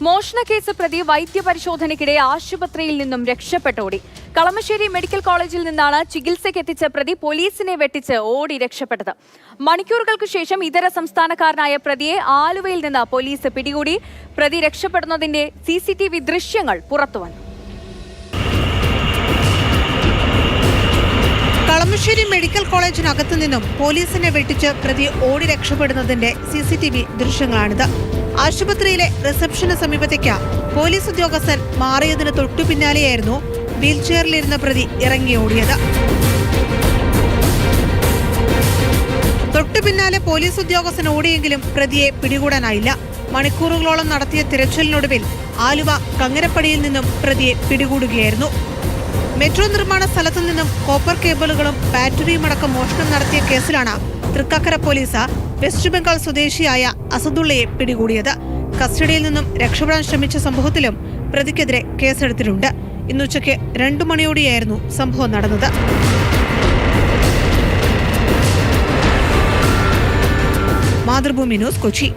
മോഷണക്കേസ് പ്രതി വൈദ്യപരിശോധനയ്ക്കിടെ ആശുപത്രിയിൽ നിന്നും രക്ഷപ്പെട്ടോടി. കളമശ്ശേരി മെഡിക്കൽ കോളേജിൽ നിന്നാണ് ചികിത്സയ്ക്കെത്തിച്ച പ്രതി പോലീസിനെ വെട്ടിച്ച് ഓടി രക്ഷപ്പെട്ടത്. മണിക്കൂറുകൾക്ക് ശേഷം ഇതര സംസ്ഥാനക്കാരനായ പ്രതിയെ ആലുവയിൽ നിന്ന് പോലീസ് പിടികൂടി. പ്രതി രക്ഷപ്പെടുന്നതിന്റെ CCTV ദൃശ്യങ്ങൾ പുറത്തുവന്നു. കളമശ്ശേരി മെഡിക്കൽ കോളേജിനകത്തു നിന്നും പോലീസിനെ വെട്ടിച്ച് പ്രതി ഓടി രക്ഷപ്പെടുന്നതിന്റെ CCTV ദൃശ്യങ്ങളാണിത്. ആശുപത്രിയിലെ റിസപ്ഷന് സമീപത്തേക്ക് പോലീസ് ഉദ്യോഗസ്ഥൻ മാറിയതിന് തൊട്ടു പിന്നാലെയായിരുന്നു വീൽചെയറിലിരുന്ന പ്രതി ഇറങ്ങിയോടിയത്. തൊട്ടു പിന്നാലെ പോലീസ് ഉദ്യോഗസ്ഥൻ ഓടിയെങ്കിലും പ്രതിയെ പിടികൂടാനായില്ല. മണിക്കൂറുകളോളം നടത്തിയ തിരച്ചിലിനൊടുവിൽ ആലുവ കങ്ങരപ്പടിയിൽ നിന്നും പ്രതിയെ പിടികൂടുകയായിരുന്നു. മെട്രോ നിർമ്മാണ സ്ഥലത്തു നിന്നും കോപ്പർ കേബിളുകളും ബാറ്ററിയും അടക്കം മോഷണം നടത്തിയ കേസിലാണ് തൃക്കാക്കര പോലീസ് വെസ്റ്റ് ബംഗാൾ സ്വദേശിയായ അസദുള്ളയെ പിടികൂടിയത്. കസ്റ്റഡിയിൽ നിന്നും രക്ഷപ്പെടാൻ ശ്രമിച്ച സംഭവത്തിലും പ്രതിക്കെതിരെ കേസെടുത്തിട്ടുണ്ട്. ഇന്നുച്ചയ്ക്ക് 2 മണിയോടെയായിരുന്നു സംഭവം നടന്നത്. മാതൃഭൂമി ന്യൂസ്, കൊച്ചി.